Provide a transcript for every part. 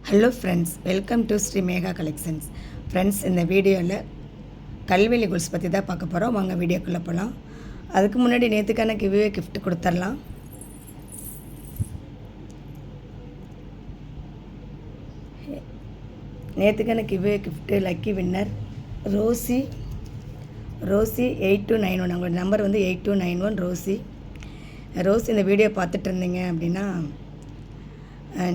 Hello friends, welcome to Sri Megha collections. Friends, இந்த வீடியோவில் கல்வெளி goals பற்றி தான் பார்க்க போகிறோம். வாங்க வீடியோக்குள்ளே போகலாம். அதுக்கு முன்னாடி நேற்றுக்கான கிஃப்ட் கொடுத்துடலாம். நேற்றுக்கான கிஃப்ட்டு லக்கி வின்னர் ரோசி 8291. அவங்களோட நம்பர் வந்து 8291 ரோசி. இந்த வீடியோ பார்த்துட்டு இருந்தீங்க அப்படின்னா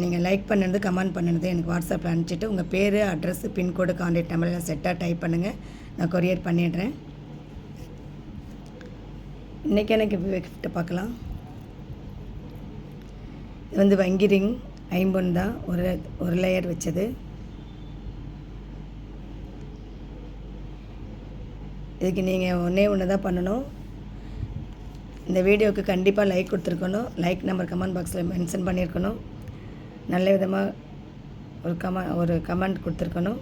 நீங்கள் லைக் பண்ணுறது, கமெண்ட் பண்ணுறது எனக்கு வாட்ஸ்அப்பில் அனுப்பிச்சிட்டு உங்கள் பேர், அட்ரஸ்ஸு, பின்கோடு, கான்டாக்ட் நம்பர்லாம் செட்டாக டைப் பண்ணுங்கள். நான் கொரியர் பண்ணிடுறேன். இன்றைக்கி எனக்கு கிஃப்ட்டு பார்க்கலாம். இது வந்து வங்கி ரிங் 50 தான், ஒரு லேயர் வச்சது. இதுக்கு நீங்கள் ஒன்று தான் பண்ணணும். இந்த வீடியோவுக்கு கண்டிப்பாக லைக் கொடுத்துருக்கணும். லைக் நம்பர் கமெண்ட் பாக்ஸில் மென்ஷன் பண்ணியிருக்கணும். நல்ல விதமாக ஒரு கமெண்ட் கொடுத்துருக்கணும்.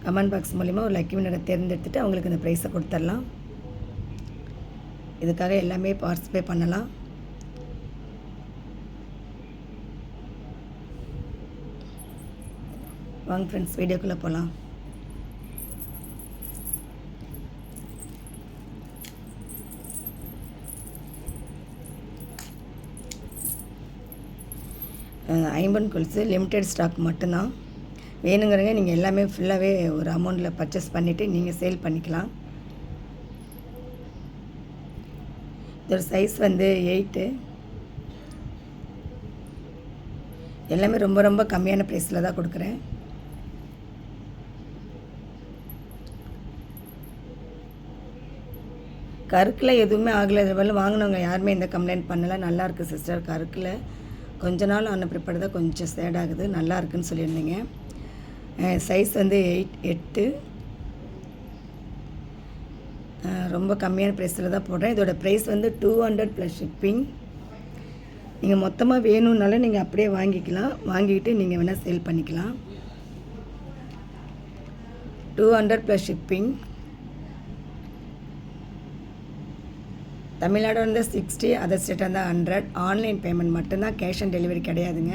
கமெண்ட் பாக்ஸ் மூலிமா ஒரு லக்கி வின்னரை தேர்ந்தெடுத்துட்டு அவங்களுக்கு இந்த ப்ரைஸை கொடுத்துடலாம். இதுக்காக எல்லாமே பார்ட்டிசிபேட் பண்ணலாம். வாங்க ஃப்ரெண்ட்ஸ், வீடியோக்குள்ளே போகலாம். ஐம்பன் கொலுசு லிமிட்டெட் ஸ்டாக் மட்டும்தான். வேணுங்கிறங்க நீங்கள் எல்லாமே ஃபுல்லாகவே ஒரு அமௌண்ட்டில் பர்ச்சேஸ் பண்ணிவிட்டு நீங்கள் சேல் பண்ணிக்கலாம். இதோட சைஸ் வந்து 8. எல்லாமே ரொம்ப ரொம்ப கம்மியான ப்ரைஸில் தான் கொடுக்குறேன். கருக்கில் எதுவுமே ஆகலை. இது வாங்கினவங்க யாருமே எந்த கம்ப்ளைண்ட் பண்ணலை. நல்லாயிருக்கு சிஸ்டர். கருக்கில் கொஞ்ச நாள் ஆன பிற்பாடு தான் கொஞ்சம் சேட் ஆகுது. நல்லா இருக்குன்னு சொல்லியிருந்தீங்க. சைஸ் வந்து 8. ரொம்ப கம்மியான ப்ரைஸில் தான் போடுறேன். இதோட ப்ரைஸ் வந்து 200 + ஷிப்பிங். நீங்கள் மொத்தமாக வேணும்னாலும் நீங்கள் அப்படியே வாங்கிக்கலாம். வாங்கிக்கிட்டு நீங்கள் வேணால் சேல் பண்ணிக்கலாம். 200 + ஷிப்பிங். தமிழ்நாடு வந்து 60, அதர் ஸ்டேட் வந்து 100. ஆன்லைன் பேமெண்ட் மட்டும்தான், கேஷ் ஆன் டெலிவரி கிடையாதுங்க.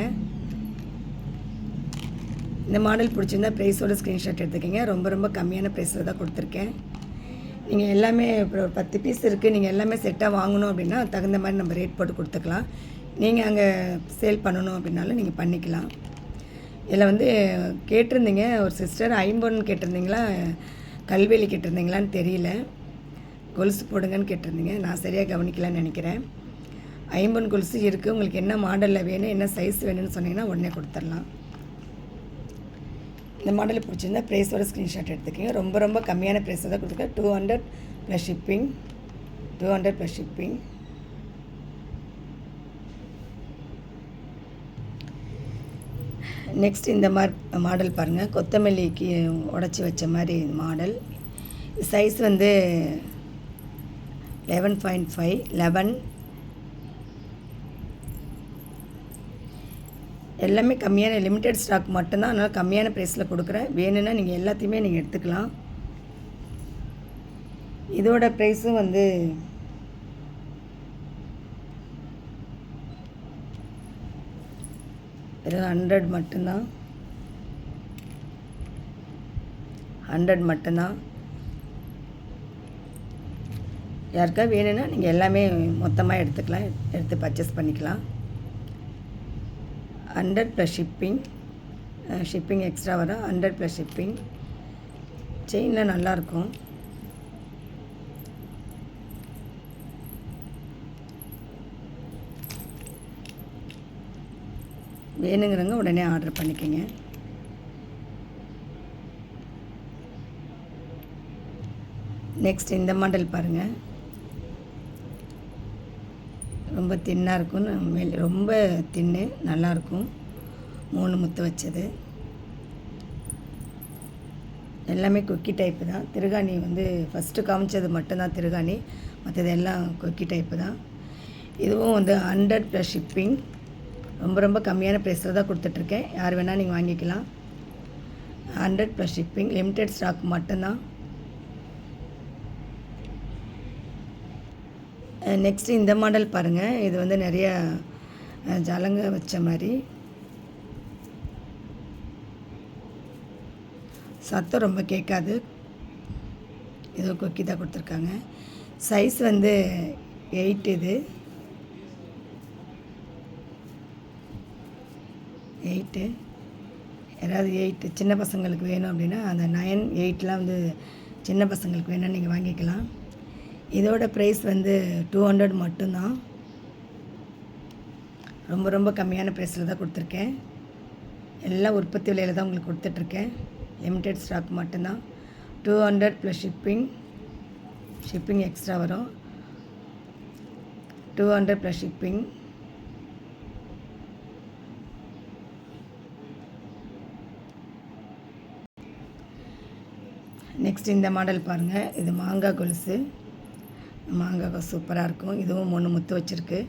இந்த மாடல் பிடிச்சிருந்தா ப்ரைஸோட ஸ்க்ரீன்ஷாட் எடுத்துக்கிங்க. ரொம்ப ரொம்ப கம்மியான ப்ரைஸில் தான் கொடுத்துருக்கேன். நீங்கள் எல்லாமே இப்போ ஒரு 10 பீஸ் இருக்குது, நீங்கள் எல்லாமே செட்டாக வாங்கணும் அப்படின்னா தகுந்த மாதிரி நம்ம ரேட் போட்டு கொடுத்துக்கலாம். நீங்கள் அங்கே சேல் பண்ணணும் அப்படின்னாலும் நீங்கள் பண்ணிக்கலாம். இதில் வந்து கேட்டிருந்தீங்க ஒரு சிஸ்டர், 50 கேட்டிருந்தீங்களா கல்வெளி கேட்டிருந்தீங்களான்னு தெரியல. கொலுசு போடுங்கன்னு கேட்டிருந்தீங்க. நான் சரியாக கவனிக்கலான்னு நினைக்கிறேன். 50 கொலுசு இருக்குது. உங்களுக்கு என்ன மாடலில் வேணும், என்ன சைஸ் வேணும்னு சொன்னீங்கன்னா உடனே கொடுத்துடலாம். இந்த மாடலில் பிடிச்சிருந்தா ப்ரைஸோட ஸ்க்ரீன்ஷாட் எடுத்துக்கிங்க. ரொம்ப ரொம்ப கம்மியான ப்ரைஸை தான் கொடுத்துருக்கேன். 200 + ஷிப்பிங். 200 + ஷிப்பிங். நெக்ஸ்ட் இந்த மாடல் பாருங்கள். கொத்தமல்லிக்கு உடச்சி வச்ச மாதிரி மாடல். சைஸ் வந்து 11.5. 11. எல்லாமே கம்மியான லிமிட்டெட் ஸ்டாக் மட்டும்தான். அதனால் கம்மியான ப்ரைஸில் கொடுக்குறேன். வேணும்னா நீங்கள் எல்லாத்தையுமே நீங்கள் எடுத்துக்கலாம். இதோட ப்ரைஸும் வந்து வெறும் 100 மட்டும்தான். 100 மட்டும்தான். யாருக்கா வேணும்னா நீங்கள் எல்லாமே மொத்தமாக எடுத்துக்கலாம், எடுத்து பர்ச்சேஸ் பண்ணிக்கலாம். 100 + ஷிப்பிங். ஷிப்பிங் எக்ஸ்ட்ரா வரும். 100 + ஷிப்பிங். செயினில் நல்லாயிருக்கும். வேணுங்கிறவங்க உடனே ஆர்டர் பண்ணிக்கோங்க. நெக்ஸ்ட் இந்த மாடல் பாருங்கள். ரொம்ப தின்னாக இருக்கும். ரொம்ப தின்னு நல்லாயிருக்கும். 3 முத்து வச்சது. எல்லாமே கொக்கி டைப்பு தான். திருகாணி வந்து ஃபஸ்ட்டு காமிச்சது மட்டும்தான் திருகாணி, மற்றது எல்லாம் கொக்கி டைப்பு தான். இதுவும் வந்து 100 + ஷிப்பிங். ரொம்ப ரொம்ப கம்மியான ப்ரைஸில் தான் கொடுத்துட்ருக்கேன். யார் வேணால் நீங்கள் வாங்கிக்கலாம். 100 + ஷிப்பிங். லிமிட்டெட் ஸ்டாக் மட்டும்தான். நெக்ஸ்ட்டு இந்த மாடல் பாருங்கள். இது வந்து நிறைய ஜலங்க வச்ச மாதிரி சத்தம் ரொம்ப கேட்காது. ஏதோ கொக்கி தான் கொடுத்துருக்காங்க. சைஸ் வந்து 8 இது 8 யாராவது 8 சின்ன பசங்களுக்கு வேணும் அப்படின்னா அந்த 9, 8லாம் வந்து சின்ன பசங்களுக்கு வேணும்னு நீங்கள் வாங்கிக்கலாம். இதோட ப்ரைஸ் வந்து 200 மட்டும்தான். ரொம்ப ரொம்ப கம்மியான ப்ரைஸில் தான் கொடுத்துருக்கேன். எல்லாம் உற்பத்தி விலையில் தான் உங்களுக்கு கொடுத்துட்ருக்கேன். லிமிட்டெட் ஸ்டாக் மட்டும்தான். 200 ப்ளஸ் ஷிப்பிங் எக்ஸ்ட்ரா வரும். 200 ப்ளஸ் ஷிப்பிங். நெக்ஸ்ட் இந்த மாடல் பாருங்கள். இது மாங்காய் கொலுசு. மாங்காய் சூப்பராக இருக்கும். இதுவும் 3 முத்து வச்சுருக்கு.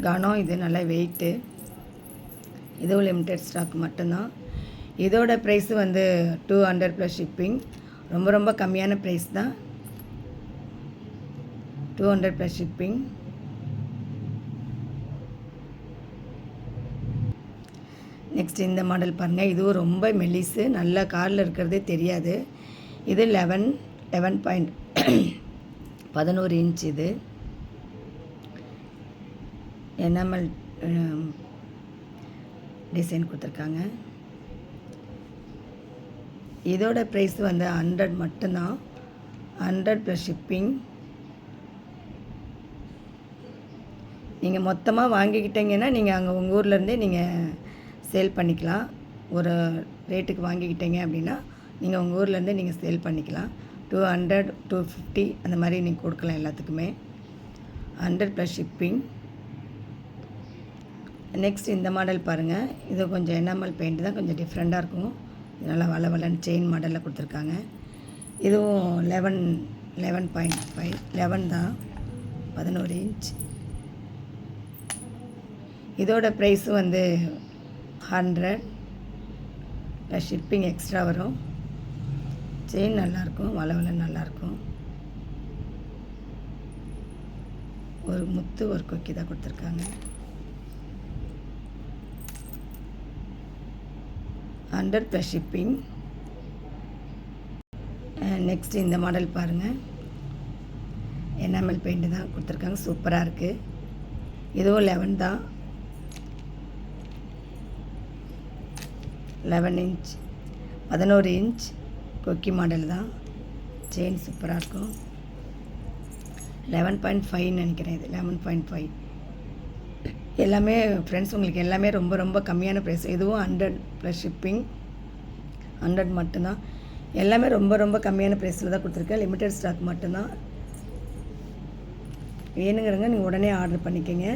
கனம். இது நல்லா வெயிட்டு. இதுவும் லிமிட்டெட் ஸ்டாக் மட்டும்தான். இதோட ப்ரைஸு வந்து 200 ப்ளஸ் ஷிப்பிங். ரொம்ப ரொம்ப கம்மியான ப்ரைஸ் தான். 200 ப்ளஸ் ஷிப்பிங். நெக்ஸ்ட் இந்த மாடல் பாருங்கள். இதுவும் ரொம்ப மெல்லிஸு. நல்லா காலில் இருக்கிறதே தெரியாது. இது 11 இன்ச். இது எனாமல் டிசைன் கொடுத்துருக்காங்க. இதோட ப்ரைஸ் வந்து 100 மட்டும்தான். 100 ப்ளஸ் ஷிப்பிங். நீங்கள் மொத்தமாக வாங்கிக்கிட்டீங்கன்னா நீங்கள் அங்கே உங்கள் ஊர்லேருந்தே நீங்கள் சேல் பண்ணிக்கலாம். ஒரு ரேட்டுக்கு வாங்கிக்கிட்டீங்க அப்படின்னா நீங்கள் உங்கள் ஊர்லேருந்தே நீங்கள் சேல் பண்ணிக்கலாம். 200, 250 அந்த மாதிரி நீங்கள் கொடுக்கலாம் எல்லாத்துக்குமே. 100 ப்ளஸ் ஷிப்பிங். நெக்ஸ்ட் இந்த மாடல் பாருங்கள். இது கொஞ்சம் எனாமல் பெயிண்ட் தான். கொஞ்சம் டிஃப்ரெண்ட்டாக இருக்கும். நல்லா வளவலன்னு செயின் மாடலில் கொடுத்துருக்காங்க. இதுவும் 11.5 11 தான். 11 இன்ச். இதோட ப்ரைஸு வந்து 100 ப்ளஸ் ஷிப்பிங் எக்ஸ்ட்ரா வரும். செயின் நல்லாயிருக்கும். வளவலன்னு நல்லாயிருக்கும். ஒரு முத்து ஒரு கொக்கி தான் கொடுத்துருக்காங்க. 100 ப்ளஸ் ஷிப்பிங். நெக்ஸ்ட் இந்த மாடல் பாருங்கள். எனாமல் பெயிண்ட் தான் கொடுத்துருக்காங்க. சூப்பராக இருக்குது. இதுவும் 11 தான். 11 இன்ச். 11 இன்ச் கொக்கி மாடல் தான். செயின் சூப்பராக இருக்கும். 11.5 நினைக்கிறேன். இது 11.5. எல்லாமே ஃப்ரெண்ட்ஸ் உங்களுக்கு எல்லாமே ரொம்ப ரொம்ப கம்மியான ப்ரைஸ். இதுவும் 100 ப்ளஸ் ஷிப்பிங். 100 மட்டும்தான். எல்லாமே ரொம்ப ரொம்ப கம்மியான ப்ரைஸில் தான் கொடுத்துருக்கேன். லிமிட்டட் ஸ்டாக் மட்டும்தான். வேணுங்கிறங்க நீங்கள் உடனே ஆர்டர் பண்ணிக்கோங்க.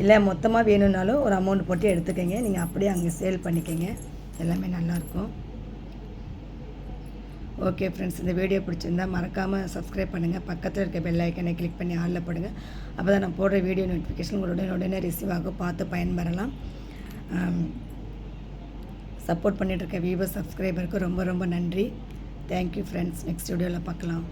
இல்லை மொத்தமாக வேணும்னாலும் ஒரு அமௌண்ட் போட்டு எடுத்துக்கோங்க. நீங்கள் அப்படியே அங்கே சேல் பண்ணிக்கோங்க. எல்லாமே நல்லாயிருக்கும். ஓகே ஃப்ரெண்ட்ஸ், இந்த வீடியோ பிடிச்சிருந்தால் மறக்காமல் சப்ஸ்கிரைப் பண்ணுங்கள். பக்கத்தில் இருக்க பெல் ஐக்கனை கிளிக் பண்ணி ஆளில் போடுங்க. அப்போ தான் நான் போடுற வீடியோ நோட்டிஃபிகேஷன் உடனே ரிசீவ் ஆகும். பார்த்து பயன்பெறலாம். சப்போர்ட் பண்ணிகிட்ருக்க வியூவர்ஸ் சப்ஸ்கிரைபருக்கு ரொம்ப ரொம்ப நன்றி. Thank you friends. நெக்ஸ்ட் வீடியோவில் பார்க்கலாம்.